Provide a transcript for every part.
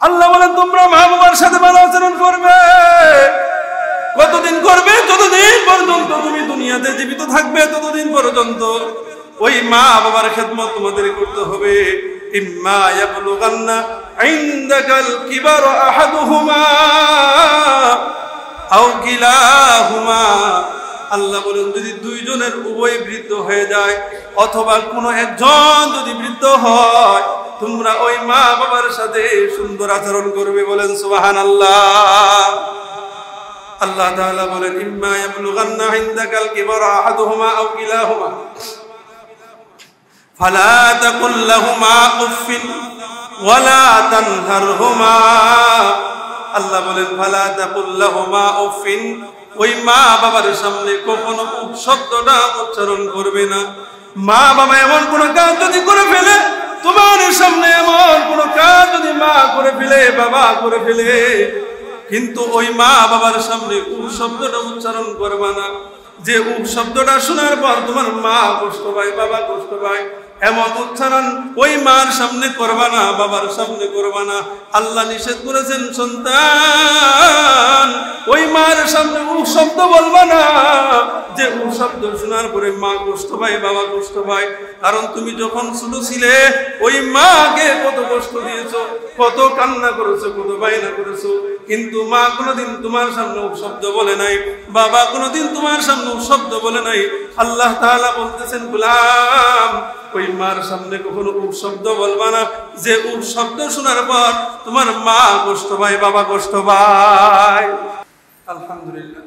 আল্লাহ বলেন তোমরা মা বাবার সাথে ভালো আচরণ করবে। কতদিন করবে? যতদিন পর্যন্ত তুমি দুনিয়াতে জীবিত থাকবে ততদিন পর্যন্ত ওই মা বাবার খেদমত তোমাদের করতে হবে। ইম্মা ইয়াবলুগান্না ইনদাকাল কিবার আহাদুহুমা আও কিলাহুমা, আল্লাহ বলেন যদি দুইজনের উভয় বৃদ্ধ হয়ে যায় অথবা কোনো একজন যদি বৃদ্ধ হয় তোমরা ওই মা বাবার সাথে সুন্দর আচরণ করবে। বলেন সুবহানাল্লাহ। আল্লাহ তাআলা বলেন ইম্মা ইয়াবলুগান্না ইনদাকাল কিবারা আহাদুহুমা আও কিলাহুমা ফালা তাকুল লাহুমা উফিন ওয়ালা তানহারহুমা। আল্লাহ বলেন ফালা তাকুল লাহুমা উফিন, ওই মা বাবার সামনে কখনো উফ শব্দটা উচ্চারণ করবে না। মা বাবা এমন কোন কাজ যদি করে ফেলে তোমার সামনে, এমন কোন কাজ যদি মা করে ফেলে বাবা করে ফেলে, কিন্তু ওই মা বাবার সামনে উফ শব্দটা উচ্চারণ করবা না। যে উফ শব্দটা শোনার পর তোমার মা কষ্ট পায় বাবা কষ্ট পায়, এমন উচ্চারণ ওই মার সামনে করবা না, বাবার সামনে করবা না। আল্লাহ নিষেধ করেছেন সন্তান ওই মার সামনে উফ শব্দ বলবা না। যে উফ শব্দ শোনার পরে মা কষ্ট পায় বাবা কষ্ট পায়। কারণ তুমি যখন ছোট ছিলে ওই মাকে কত কষ্ট দিয়েছো, কত কান্না করেছো, কত বায়না করেছো, কিন্তু মা কোনোদিন তোমার সামনে উফ শব্দ বলে নাই, বাবা কোনোদিন তোমার সামনে উফ শব্দ বলে নাই। আল্লাহ তাআলা বলতেছেন গোলাম ওই মার সামনে কখনো উফ শব্দ বলবা না। যে উফ শব্দ শোনার পর তোমার মা কষ্ট পায় বাবা কষ্ট পায়। আলহামদুলিল্লাহ,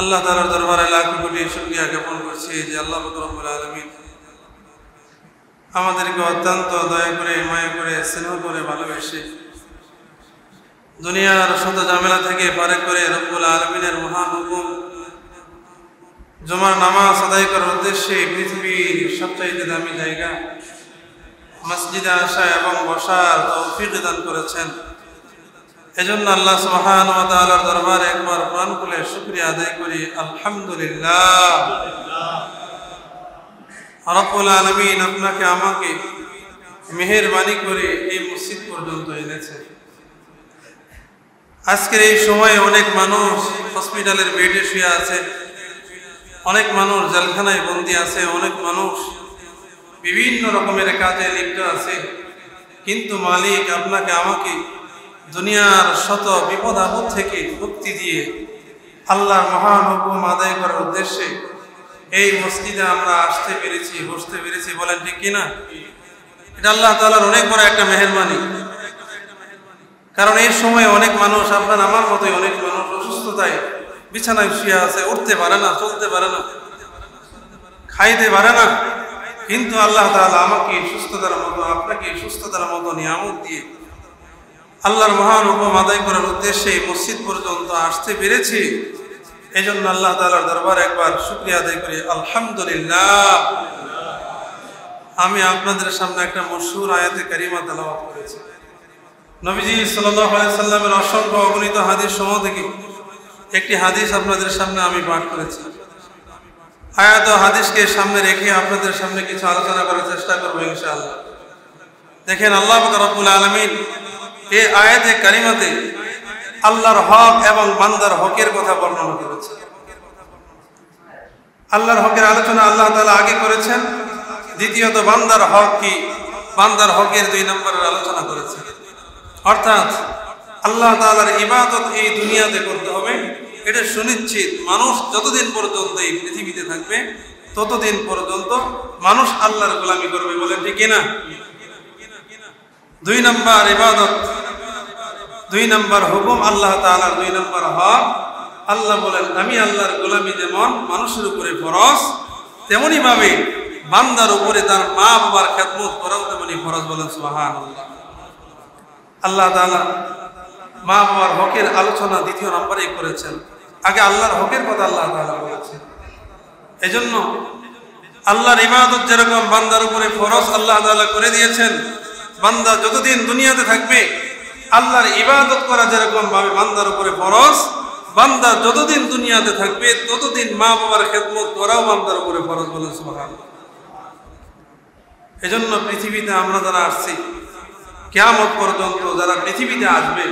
আল্লাহ তাআলার দরবারে লাখ কোটি শুকরিয়া জ্ঞাপন করছি যে আল্লাহ রাব্বুল আলামিন আমাদেরকে অত্যন্ত দয়া করে মায়া করে স্নেহ করে ভালোবেসে দুনিয়ার শত ঝামেলা থেকে পারে করে রব্বুল আলামিনের মহান হুকুম জুমার নামাজ আদায় করার উদ্দেশ্যে পৃথিবীর সবচাইতে দামি জায়গা মসজিদে আসা এবং বসার তৌফিক দান করেছেন। এজন্য আল্লাহ সুবহানাহু ওয়া তাআলার দরবারে একবার প্রাণ খুলে শুকরিয়া আদায় করি আলহামদুলিল্লাহ। রব্বুল আলামিন আপনাকে আমাকে মেহেরবানি করে এই মসজিদ পর্যন্ত এনেছেন। আজকের এই সময়ে অনেক মানুষ হসপিটালের বেডে শুয়ে আছে, অনেক মানুষ জেলখানায় বন্দী আছে, অনেক মানুষ বিভিন্ন রকমের কাজে লিপ্ত আছে, কিন্তু মালিক আপনাকে আমাকে দুনিয়ার শত বিপদ আপদ থেকে মুক্তি দিয়ে আল্লাহর মহান হুকুম আদায় করার উদ্দেশ্যে এই মসজিদে আমরা আসতে পেরেছি, বসতে পেরেছি। বলেন ঠিক কিনা? এটা আল্লাহ তাআলার অনেক বড় একটা মেহেরবানি। কারণ এই সময় অনেক মানুষ আপনার আমার মতোই অনেক মানুষ অসুস্থতায় বিছানায় শুয়ে আছে, উঠতে পারে না, চলতে পারে না, খাইতে পারে না, কিন্তু আল্লাহ তাআলা আমাকে সুস্থতার মতো আপনাকে সুস্থতার মতো নিয়ামত দিয়ে আল্লাহর মহান হুকুম আদায় করার উদ্দেশ্যে মসজিদ পর্যন্ত আসতে পেরেছি। এই জন্য আল্লাহ তাআলার দরবারে একবার শুকরিয়া আদায় করি আলহামদুলিল্লাহ। আমি আপনাদের সামনে একটা মশহুর আয়াতে কারিমা তেলাওয়াত করেছি। নবীজি সাল্লাল্লাহু আলাইহি সাল্লামের অসংখ্য অগণিত হাদিস সমূহ থেকে একটি হাদিস আপনাদের সামনে আমি পাঠ করেছি। আয়াত ও হাদিসকে সামনে রেখে আপনাদের সামনে কিছু আলোচনা করার চেষ্টা করব ইনশাআল্লাহ। দেখেন আল্লাহ রাব্বুল আলামিন এই আয়াতে কারিমাতে আল্লাহর হক এবং বান্দার হকের কথা বর্ণনা করেছেন। আল্লাহর হকের আলোচনা আল্লাহ তাআলা আগে করেছেন, দ্বিতীয়ত বান্দার হক কি, বান্দার হকের 2 নম্বরের আলোচনা করেছেন। অর্থাৎ আল্লাহ তাআলার ইবাদত এই দুনিয়াতে করতে হবে, এটা সুনিশ্চিত। মানুষ যতদিন পর্যন্ত এই পৃথিবীতে থাকবে ততদিন পর্যন্ত মানুষ আল্লাহর গোলামি করবে। বলেন ঠিক কিনা? 2 নম্বর ইবাদত, 2 নম্বর হুকুম আল্লাহ তাআলার, 2 নম্বর হক। আল্লাহ বলেন আমি আল্লাহর গোলামি যেমন মানুষের উপরে ফরজ, তেমনি ভাবে বান্দার উপরে তার মা বাবার খেদমত করাও তেমনি ফরজ। বলেন সুবহানাল্লাহ। আল্লাহ তাআলা মা বাবার হকের আলোচনা 2 নম্বরেই করেছেন। আগে আল্লাহর হকের কথা আল্লাহ তাআলা বলেছেন। এজন্য আল্লাহর ইবাদত যেরকম বান্দার উপরে ফরজ আল্লাহ তাআলা করে দিয়েছেন, বান্দা যতদিন দুনিয়াতে থাকবে আল্লাহর ইবাদত করা যেরকম ভাবে বান্দার উপরে ফরজ, বান্দা যতদিন দুনিয়াতে থাকবে ততদিন মা বাবার খেদমত করাও বান্দার উপরে ফরজ। বলেন সুবহানাল্লাহ। এজন্য পৃথিবীতে আমরা যারা আসছি কিয়ামত পর্যন্ত যারা পৃথিবীতে আসবে,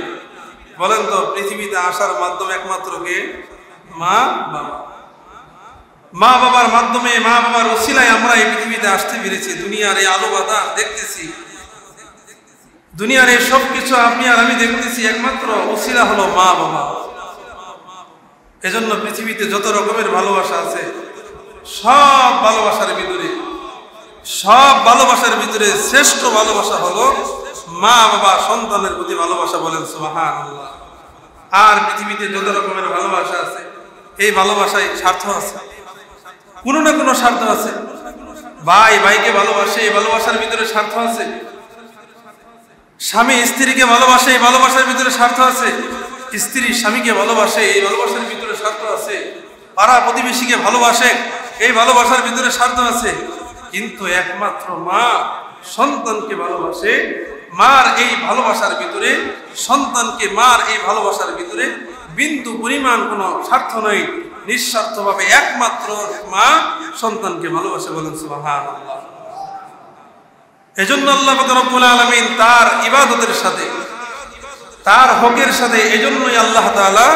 বলেন তো পৃথিবীতে আসার মাধ্যম একমাত্র কে? মা বাবা। মা বাবার মাধ্যমে, মা বাবার ওসিলায় আমরা এই পৃথিবীতে আসতে পেরেছি। দুনিয়ার এই আলো বাতাস দেখতেছি, দুনিয়ার এই সব কিছু আপনি আর আমি দেখতেছি, একমাত্র ওসিলা হলো মা বাবা। এজন্য পৃথিবীতে যত রকমের ভালোবাসা আছে, সব ভালোবাসার ভিতরে শ্রেষ্ঠ ভালোবাসা হলো মা বাবা সন্তানের প্রতি ভালোবাসা। বলেন সুবহানাল্লাহ। আর পৃথিবীতে যত রকমের ভালোবাসা আছে, এই ভালোবাসায় স্বার্থ আছে, কোনো না কোনো স্বার্থ আছে। ভাই ভাইকে ভালোবাসে, এই ভালোবাসার ভিতরে স্বার্থ আছে। স্বামী স্ত্রীকে ভালোবাসে, এই ভালোবাসার ভিতরে স্বার্থ আছে। স্ত্রী স্বামীকে ভালোবাসে, এই ভালোবাসার ভিতরে স্বার্থ আছে। পাড়া প্রতিবেশীকে ভালোবাসে, এই ভালোবাসার ভিতরে স্বার্থ আছে। কিন্তু একমাত্র মা সন্তানকে ভালোবাসে, মার এই ভালোবাসার ভিতরে, সন্তানকে মার এই ভালোবাসার ভিতরে বিন্দু পরিমাণ কোনো স্বার্থ নাই। নিঃস্বার্থভাবে একমাত্র মা সন্তানকে ভালোবাসে। বলেন সুবহানাল্লাহ। এজন্য আল্লাহ রাব্বুল আলামিন তার ইবাদতের সাথে, তার হকের সাথে, এজন্যই আল্লাহ তাআলা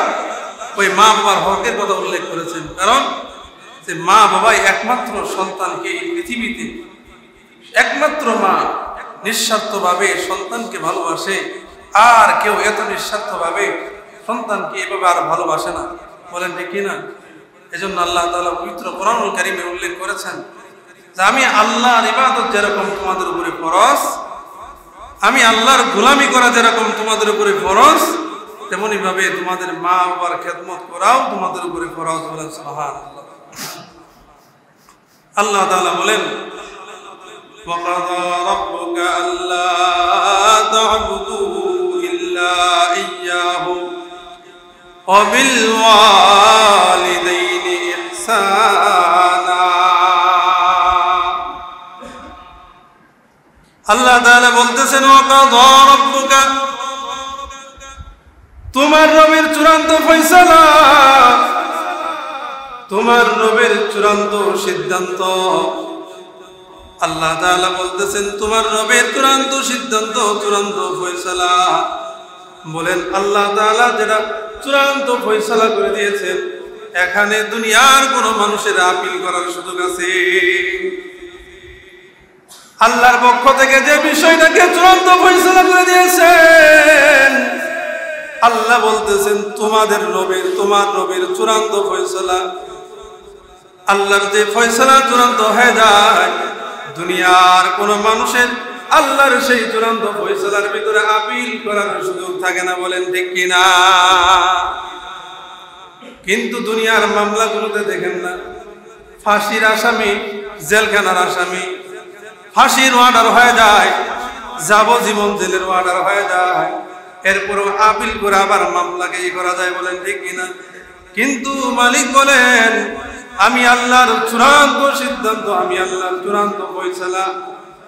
ওই মা বাবার হকের কথা উল্লেখ করেছেন। কারণ যে মা বাবাই একমাত্র সন্তানকে এই পৃথিবীতে, একমাত্র মা নিঃস্বার্থভাবে সন্তানকে ভালোবাসে। আর কেউ এত নিঃস্বার্থভাবে সন্তানকে এভাবে আর ভালোবাসে না। বলেন ঠিক কিনা? এজন্য আল্লাহ তাআলা পবিত্র কোরআনুল কারীমে উল্লেখ করেছেন যে আমি আল্লাহর ইবাদত যেরকম তোমাদের উপরে ফরজ, আমি আল্লাহর গোলামি করা যেরকম তোমাদের উপরে ফরজ, তেমনি ভাবে তোমাদের মা বাবার খেদমত করাও তোমাদের উপরে ফরজ। বলেন সুবহানাল্লাহ। আল্লাহ তাআলা বলেন وَقَضَى رَبُّكَ أَلَّا تَعْبُدُوا إِلَّا إِيَّاهُ وَبِالْوَالِدَيْنِ إِحْسَانًا। আল্লাহ তাআলা বলতেছেন وَقَضَى رَبُّكَ, তোমার রবের চূড়ান্ত ফয়সালা, তোমার রবের চূড়ান্ত সিদ্ধান্ত। আল্লাহ তাআলা বলতেছেন তোমার রবের চূড়ান্ত সিদ্ধান্ত, চূড়ান্ত ফয়সালা। বলেন আল্লাহ তাআলা যেটা চূড়ান্ত ফয়সালা করে দিয়েছেন, এখানে দুনিয়ার কোন মানুষের আপিল করার সুযোগ আছে? আল্লাহর পক্ষ থেকে যে বিষয়টাকে চূড়ান্ত ফয়সালা করে দিয়েছেন, আল্লাহ বলতেছেন তোমাদের রবের, তোমার রবের চূড়ান্ত ফয়সালা। আল্লাহর যে ফয়সালা চূড়ান্ত হয়ে যায়, দুনিয়ার কোন মানুষের আল্লাহর সেই চূড়ান্ত ফয়সালার ভিতরে আপিল করার সুযোগ থাকে না। বলেন ঠিক কিনা? কিন্তু দুনিয়ার মামলাগুলোতে দেখেন না, ফাঁসির আসামি, জেলখানার আসামি, ফাঁসির অর্ডার হয়ে যায়, যাবজ্জীবন জেলের অর্ডার হয়ে যায়, এরপরও আপিল করে আবার মামলাকে করা যায়। বলেন ঠিক কিনা? কিন্তু মালিক বলেন আমি আল্লাহর চূড়ান্ত সিদ্ধান্ত, আমি আল্লাহর চূড়ান্ত ফয়সালা,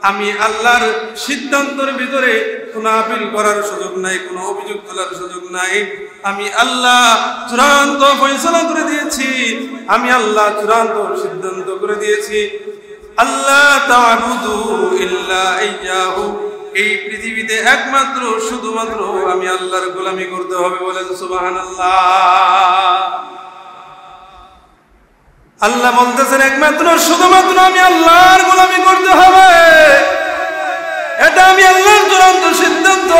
আমি আল্লাহর সিদ্ধান্তের ভিতরে কোনো আপিল করার সুযোগ নাই, কোনো অভিযোগ তোলার সুযোগ নাই। আমি আল্লাহ চূড়ান্ত ফয়সালা করে দিয়েছি, আমি আল্লাহ চূড়ান্ত সিদ্ধান্ত করে দিয়েছি। আল্লাহ তা'বুদু ইল্লা ইয়্যাহু, এই পৃথিবীতে একমাত্র শুধুমাত্র আমি আল্লাহর গোলামি করতে হবে। বলেন সুবহানাল্লাহ। আল্লাহ বলতেছেন একমাত্র শুধুমাত্র আমি আল্লাহর গোলামি করতে হবে, এটা আমি আল্লাহর চূড়ান্ত সিদ্ধান্ত।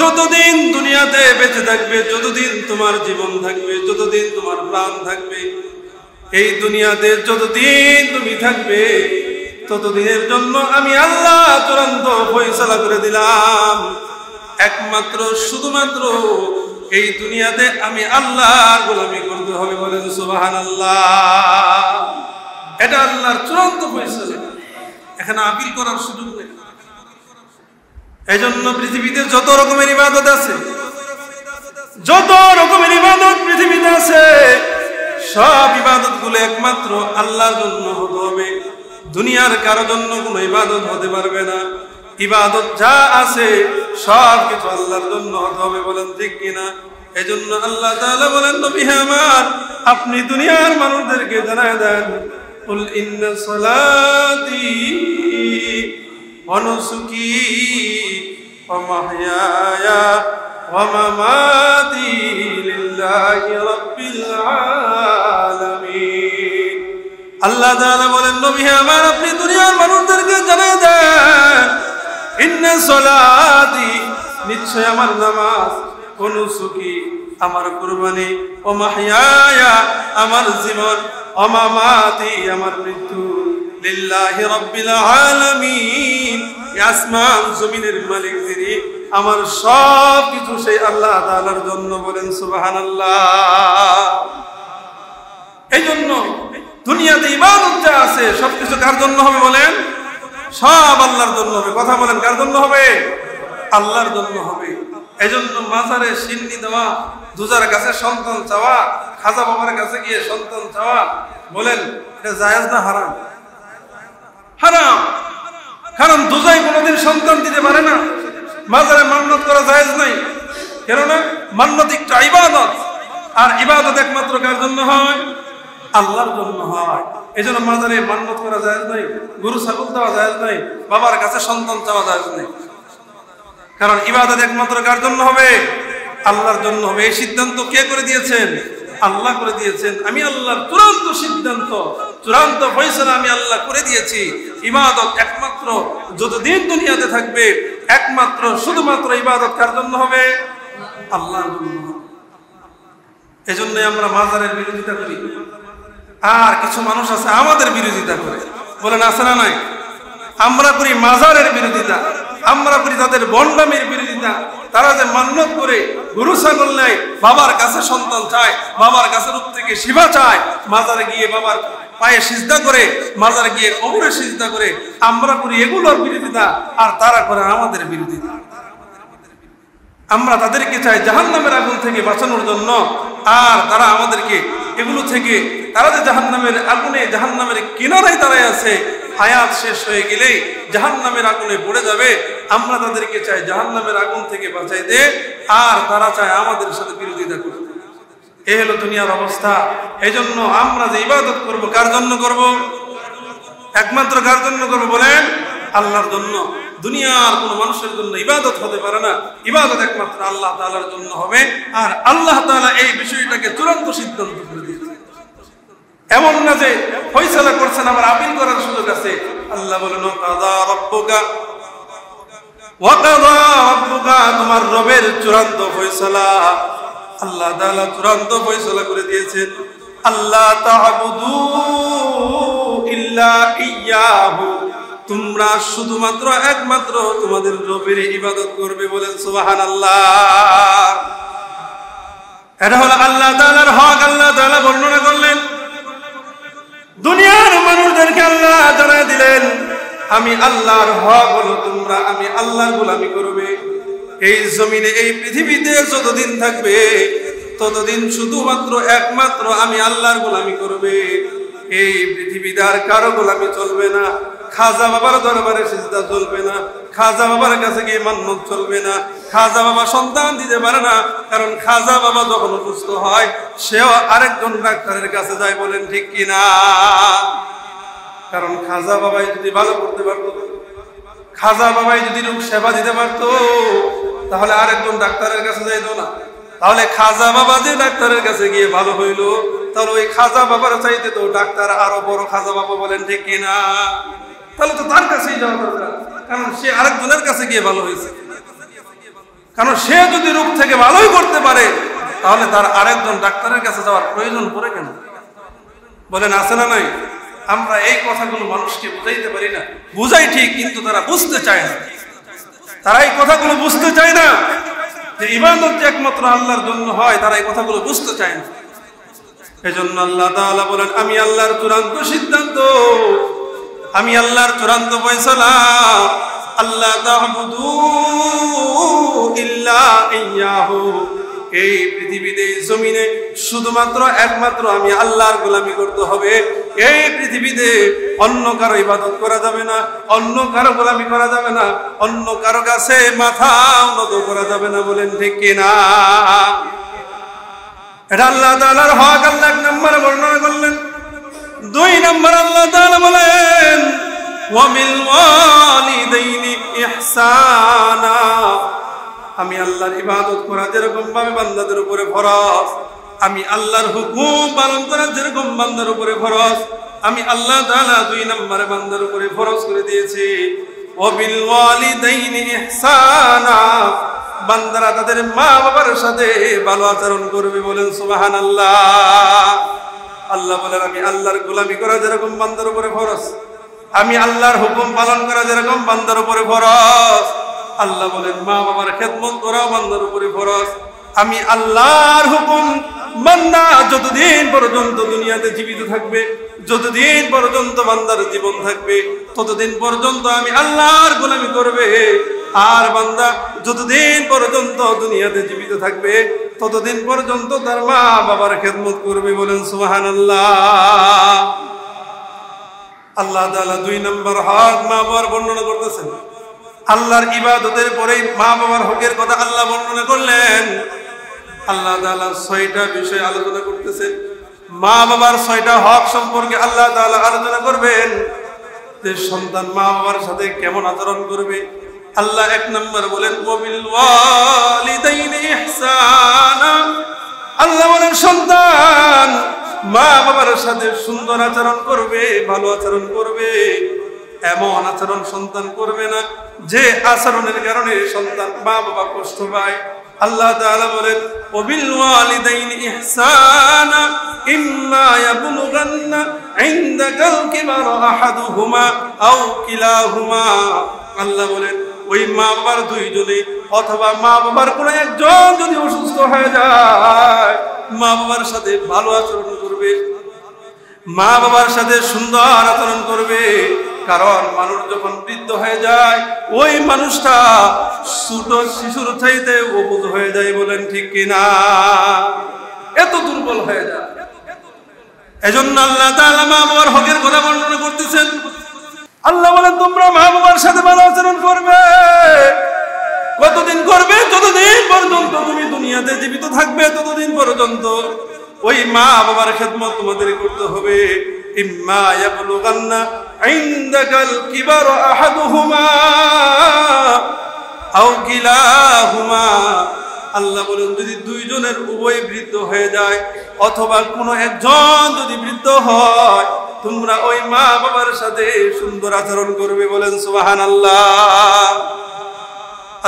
যতদিন দুনিয়াতে বেঁচে থাকবে, যতদিন তোমার জীবন থাকবে, যতদিন তোমার প্রাণ থাকবে, এই দুনিয়াতে যতদিন তুমি থাকবে, ততদিনের জন্য আমি আল্লাহ চূড়ান্ত ফয়সালা করে দিলাম, একমাত্র শুধুমাত্র এই দুনিয়াতে আমি আল্লাহর গোলামি করতে হবে। বলেন সুবহানাল্লাহ। এটা আল্লাহর চূড়ান্ত ফয়সালা, এখানে আপিল করার সুযোগ নেই। এই জন্য পৃথিবীতে যত রকমের ইবাদত আছে, যত রকমের ইবাদত পৃথিবীতে আছে, সব ইবাদত গুলো একমাত্র আল্লাহর জন্য হতে হবে। দুনিয়ার কারো জন্য কোনো ইবাদত হতে পারবে না। ইবাদত যা আছে সব কিছু আল্লাহর জন্য হতে হবে। বলেন ঠিক কিনা? এজন্য আল্লাহ তাআলা বলেন নবী আমার, আপনি দুনিয়ার মানুষদেরকে জানায় দেন, কুল ইন্না সালাতি ওয়া নুসুকি ওয়া মাহইয়ায়া ওয়া মামাতি লিল্লাহি রাব্বিল আলামিন। আল্লাহ তাআলা বলেন, নবী হে আমার, আপনি দুনিয়ার মানুষদেরকে জানিয়ে দেন, ইন্না সলাতি, নিশ্চয় আমার নামাজ, ওয়া নুসুকি, আমার কুরবানি, ও মাহইয়ায়া, আমার জীবন, ও মামাতি, আমার মৃত্যু, লিল্লাহি রাব্বিল আলামিন, আসমান জমিনের মালিক যিনি, আমার সব কিছু সেই আল্লাহ তাআলার জন্য। বলেন সুবহানাল্লাহ। এই জন্য দুনিয়াতে ইবাদত যা আছে সবকিছু কার জন্য হবে বলেন? সব আল্লাহর জন্য হবে। কথা বলেন, কার জন্য হবে? আল্লাহর জন্য হবে। এই জন্য মাজারে সিন্নি দেওয়া, দুজার কাছে সন্তান চাওয়া, খাজা বাবার কাছে গিয়ে সন্তান চাওয়া, বলেন এটা জায়েজ না হারাম? হারাম। কারণ দুজাই কোনোদিন সন্তান দিতে পারে না। মাজারে মান্নত করা জায়েজ নাই। কেননা মান্নত একটা ইবাদত, আর ইবাদত একমাত্র কার জন্য হয়? আল্লাহর জন্য হয়। এই জন্য মাজারে মান্নত করা জায়েজ নাই, গরু ছাগল দেওয়া জায়েজ নাই, বাবার কাছে সন্তান চাওয়া জায়েজ নাই। কারণ ইবাদত একমাত্র কার জন্য হবে? আল্লাহর জন্য হবে। এই সিদ্ধান্ত কে করে দিয়েছেন? আল্লাহ করে দিয়েছেন। আমি আল্লাহর চূড়ান্ত সিদ্ধান্ত, চূড়ান্ত ফয়সালা আমি আল্লাহ করে দিয়েছি। ইবাদত একমাত্র যতদিন দুনিয়াতে থাকবে, একমাত্র শুধুমাত্র ইবাদত কার জন্য হবে? আল্লাহর জন্য। এজন্যই আমরা মাজারের বিরোধিতা করি। আর কিছু মানুষ আছে আমাদের বিরোধিতা করে। বলেন আছে না নাই? আমরা করি মাজারের বিরোধিতা, আমরা করি তাদের বন্ডামের বিরোধিতা। তারা যে মান্নত করে গরু ছাগল নেয়, বাবার কাছে সন্তান চায়, বাবার কাছে রূপ থেকে শিবা চায়, মাজারে গিয়ে বাবার পায়ে সিজদা করে, মাজারে গিয়ে কবরে সিজদা করে, আমরা করি এগুলোর বিরোধিতা, আর তারা করে আমাদের বিরোধিতা। আমরা তাদেরকে চাই জাহান্নামের আগুন থেকে বাঁচানোর জন্য, আর তারা আমাদেরকে এগুলো থেকে, তারা যে জাহান্নামের আগুনে, জাহান্নামের কিনারায় দাঁড়ায় আছে, হায়াত শেষ হয়ে গেলেই জাহান্নামের আগুনে পড়ে যাবে। আমরা তাদেরকে চাই জাহান্নামের আগুন থেকে বাঁচাইতে, আর তারা চায় আমাদের সাথে বিরোধিতা করতে। এই হলো দুনিয়ার অবস্থা। এই জন্য আমরা যে ইবাদত করব, কার জন্য করব? একমাত্র কার জন্য করব বলেন? আল্লাহর জন্য। দুনিয়ার কোন মানুষের জন্য ইবাদত হতে পারে না। ইবাদত একমাত্র আল্লাহ তাআলার জন্য হবে। আর আল্লাহ তাআলা এই বিষয়টাকে চূড়ান্ত সিদ্ধান্ত করে দিয়েছেন। এমন না যে ফয়সালা করছেন আবার আপিল করার সুযোগ আছে। আল্লাহ বলেন, কাযা রাব্বুকা ওয়া কাযা রাব্বুকা, তোমার রবের চূড়ান্ত ফয়সালা। আল্লাহ তাআলা চূড়ান্ত ফয়সালা করে দিয়েছেন, আল্লাহ তা'বুদু ইল্লা ইয়্যাহু, তোমরা শুধুমাত্র একমাত্র তোমাদের রবের ইবাদত করবে। বলেন সুবহানাল্লাহ। এটা হলো আল্লাহ তাআলার হক। আল্লাহ তাআলা বর্ণনা করলেন, দুনিয়ার মানুষদেরকে আল্লাহ জানায় দিলেন, আমি আল্লাহর হক হলো তোমরা আমি আল্লাহর গোলামি করবে। এই জমিনে, এই পৃথিবীতে যতদিন থাকবে ততদিন শুধুমাত্র একমাত্র আমি আল্লাহর গোলামি করবে। এই পৃথিবীতে আর কারো গোলামি চলবে না। খাজা বাবার দরবারে সিজদা চলবে না, খাজা বাবার কাছে গিয়ে মান্নত চলবে না। খাজা বাবা সন্তান দিতে পারে না, কারণ খাজা বাবা যখন অসুস্থ হয় সেও আরেকজন ডাক্তারের কাছে যায়। বলেন ঠিক কিনা? কারণ খাজা বাবাই যদি ভালো করতে পারতো, খাজা বাবাই যদি রোগ সেবা দিতে পারতো, তাহলে আরেকজন ডাক্তারের কাছে যাইতো না। তাহলে খাজা বাবা যে ডাক্তারের কাছে গিয়ে ভালো হইলো, তাহলে ওই খাজা বাবার চাইতে তো ডাক্তার আরো বড় খাজা বাবা। বলেন ঠিক কিনা? তাহলে তো তার কাছেই যাওয়া দরকার, কারণ সে আরেকজনের কাছে গিয়ে ভালো হয়েছে। কারণ সে যদি রোগ থেকে ভালোই করতে পারে, তাহলে তার আরেকজন ডাক্তারের কাছে যাওয়ার প্রয়োজন পড়ে কেন? বলেন আছে না নাই? আমরা এই কথাগুলো মানুষকে বুঝাইতে পারি না। বুঝাই ঠিক, কিন্তু তারা বুঝতে চায় না। তারা এই কথাগুলো বুঝতে চায় না যে ইবাদত যে একমাত্র আল্লাহর জন্য হয়, তারা এই কথাগুলো বুঝতে চায় না। এজন্য আল্লাহ তাআলা বলেন, আমি আল্লাহর চূড়ান্ত সিদ্ধান্ত, আমি আল্লাহর চূড়ান্ত ফয়সালা, আল্লাহ তা'বুদু ইল্লা ইয়্যাহু, এই পৃথিবীতে, এই জমিনে শুধুমাত্র একমাত্র আমি আল্লাহর গোলামি করতে হবে। এই পৃথিবীতে অন্য কারো ইবাদত করা যাবে না, অন্য কারো গোলামি করা যাবে না, অন্য কারো কাছে মাথা উন্নত করা যাবে না। বলেন ঠিক কিনা? এটা আল্লাহ তাআলার হক। আল্লাহ এক নম্বরে বর্ণনা করলেন। দুই নম্বর আল্লাহ তাআলা বলেন, ওয়া বিল ওয়ালিদাইনি ইহসানা। আমি আল্লাহর ইবাদত করা যেরকম ভাবে বান্দাদের উপরে ফরজ, আমি আল্লাহর হুকুম পালন করা যেরকম বান্দার উপরে ফরজ, আমি আল্লাহ তাআলা 2 নম্বরে বান্দার উপরে ফরজ করে দিয়েছি। ওয়া বিল ওয়ালিদাইনি ইহসানা, বান্দারা তাদের মা বাবার সাথে ভালো আচরণ করবে। বলেন সুবহানাল্লাহ। আল্লাহ বলেন আমি আল্লাহর গোলামি করা যেরকম বান্দার উপরে ফরজ, আমি আল্লাহর হুকুম পালন করা যেরকম বান্দার উপরে ফরজ, আল্লাহ বলেন মা বাবার খেদমত করা বান্দার উপরে ফরজ। আমি আল্লাহর হুকুম বান্দা যতদিন পর্যন্ত দুনিয়াতে জীবিত থাকবে, যতদিন পর্যন্ত বান্দার জীবন থাকবে, ততদিন পর্যন্ত আমি আল্লাহর গোলামি করবে। আর বান্দা যতদিন পর্যন্ত দুনিয়াতে জীবিত থাকবে, ততদিন পর্যন্ত তার মা বাবার খেদমত করবে। বলেন সুবহানাল্লাহ। আল্লাহ তাআলা 2 নম্বর হক মা বাবার বর্ণনা করতেছেন। আল্লাহর ইবাদতের পরেই মা বাবার হকের কথা আল্লাহ বর্ণনা করলেন। আল্লাহ তাআলা 6টা বিষয় আলোচনা করতেছেন। মা বাবার 6টা হক সম্পর্কে আল্লাহ তাআলা আলোচনা করবেন, যে সন্তান মা বাবার সাথে কেমন আচরণ করবে। আল্লাহ 1 নম্বর বলেন ওয়া বিল ওয়ালিদাইনি ইহসানা। আল্লাহ বলেন সন্তান মা বাবার সাথে সুন্দর আচরণ করবে, ভালো আচরণ করবে। এমন আচরণ সন্তান করবে না যে আচরণের কারণে সন্তান মা বাবা কষ্ট পায়। আল্লাহ তাআলা বলেন ওয়া বিল ওয়ালিদাইনি ইহসানা ইম্মা ইয়াবলুগান্না ইনদাকাল কিবারা আহাদুহুমা আও কিলাহুমা। আল্লাহ বলেন ওই মা বাবার 2 জনে অথবা মা বাবার কোনো একজন যদি অসুস্থ হয়ে যায়, মা বাবার সাথে ভালো আচরণ করবে, মা বাবার সাথে সুন্দর আচরণ করবে। কারণ মানুষ যখন বৃদ্ধ হয়ে যায়, ওই মানুষটা ছোট শিশুর চাইতে অবুঝ হয়ে যায়। বলেন ঠিক কিনা? এত দুর্বল হয়ে যায়। এজন্য আল্লাহ তাআলা মা বাবার হকের কথা বর্ণনা করতেছেন। আল্লাহ বলেন তোমরা মা বাবার সাথে ভালো আচরণ করবে। কতদিন করবে? যতদিন পর্যন্ত তুমি দুনিয়াতে জীবিত থাকবে, ততদিন পর্যন্ত ওই মা বাবার খেদমত তোমাদের করতে হবে। ইম্মা ইয়াবলুগান্না ইনদাকাল কিবারা আহাদুহুমা আও কিলাহুমা। আল্লাহ বলেন যদি 2 জনের উভয় বৃদ্ধ হয়ে যায় অথবা কোনো একজন যদি বৃদ্ধ হয়, তোমরা ওই মা বাবার সাথে সুন্দর আচরণ করবে। বলেন সুবহানাল্লাহ।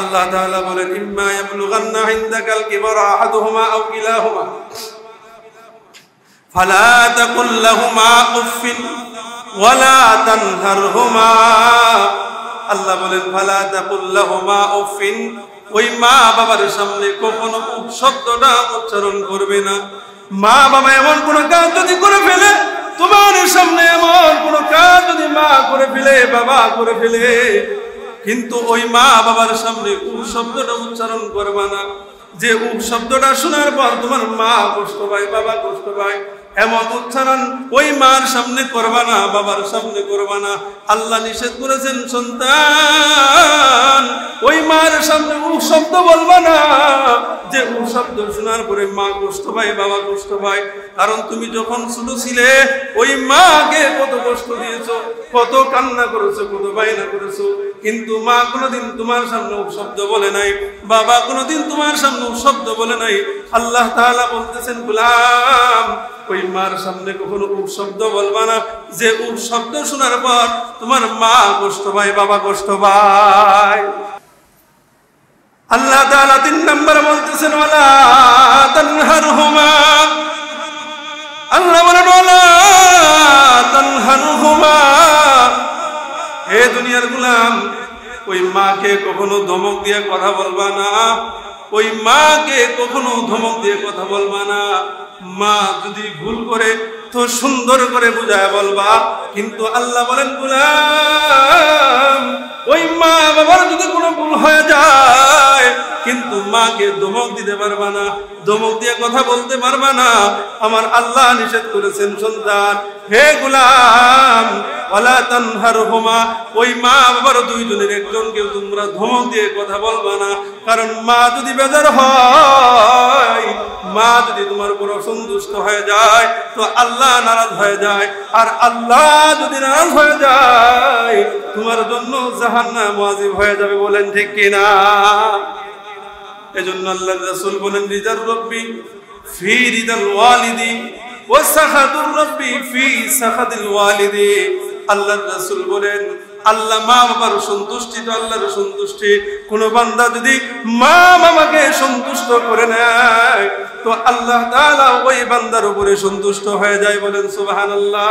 আল্লাহ তাআলা বলেন ইম্মা ইয়াবলুগান্না ইনদাকাল কিবারা আহাদুহুমা আও কিলাহুমা ফালা তাকুল লাহুমা উফিন ওয়ালা তানহারহুমা। আল্লাহ বলেন ফালা তাকুল লাহুমা উফিন, ওই মা বাবার সামনে কখনো উফ শব্দটা উচ্চারণ করবে না। মা বাবা এমন কোন কাজ যদি করে ফেলে, তোমার সামনে এমন কোন কাজ যদি মা করে ফেলে, বাবা করে ফেলে, কিন্তু ওই মা বাবার সামনে উফ শব্দটা উচ্চারণ করবে না। যে উফ শব্দটা শোনার পর তোমার মা কষ্ট পায়, বাবা কষ্ট পায়, এমন উচ্চারণ ওই মার সামনে করবা না, বাবার সামনে করবা না। আল্লাহ নিষেধ করেছেন সন্তান ওই মার সামনে উফ শব্দ বলবা না। যে উফ শব্দ শোনার পরে মা কষ্ট পায়, বাবা কষ্ট পায়। কারণ তুমি যখন ছোট ছিলে ওই মাকে কত কষ্ট দিয়েছো, কত কান্না করেছো, কত বায়না করেছো, কিন্তু মা কোনোদিন তোমার সামনে উফ শব্দ বলে নাই, বাবা কোনোদিন তোমার সামনে উফ শব্দ বলে নাই। আল্লাহ তাআলা বলতেছেন গোলাম ওই মার সামনে কখনো উফ শব্দ বলবা না। যে উফ শব্দ শোনার পর তোমার মা কষ্ট পায়, বাবা কষ্ট পায়। আল্লাহ তাআলা 3 নম্বর বলতেছেন ওয়ালা তানহারহুমা। আল্লাহ বলেন ওয়ালা তানহারহুমা, হে দুনিয়ার গোলাম ওই মাকে কখনো ধমক দিয়ে কথা বলবা না, ওই মাকে কখনো ধমক দিয়ে কথা বলবা না। মা যদি ভুল করে তো সুন্দর করে বুঝায় বলবা, কিন্তু আল্লাহ বলেন গোলাম ওই মা বাবার যদি কোনো ভুল হয়ে যায় কিন্তু মাকে ধমক দিতে পারবা না, ধমক দিয়ে কথা বলতে পারবা না। আমার আল্লাহ নিষেধ করেছেন, সন্তান হে গোলাম ওয়ালা তানহারহুমা, ওই মা বাবার দুইজনের একজনকে তোমরা ধমক দিয়ে কথা বলবা না। কারণ মা যদি বেজার হয়, মা যদি তোমার উপর অসন্তুষ্ট হয়ে যায় তো আল্লাহ নারাজ হয়ে যায়, আর আল্লাহ যদি নারাজ হয়ে যায় তোমার জন্য জাহান্নাম ওয়াজিব হয়ে যাবে। বলেন ঠিক কিনা? এজন্য আল্লাহর রাসূল বলেন রিদার রব্বি ফি রিদাল ওয়ালিদি ওয়া সাখাতুর রব্বি ফি সাখাতিল ওয়ালিদি। আল্লাহর রাসূল বলেন আল্লাহ মা বাবার সন্তুষ্টি তো আল্লাহর সন্তুষ্টি। কোন বান্দা যদি মা বাবাকে সন্তুষ্ট করে নেয় তো আল্লাহ তাআলা ওই বান্দার উপরে সন্তুষ্ট হয়ে যায়। বলেন সুবহানাল্লাহ।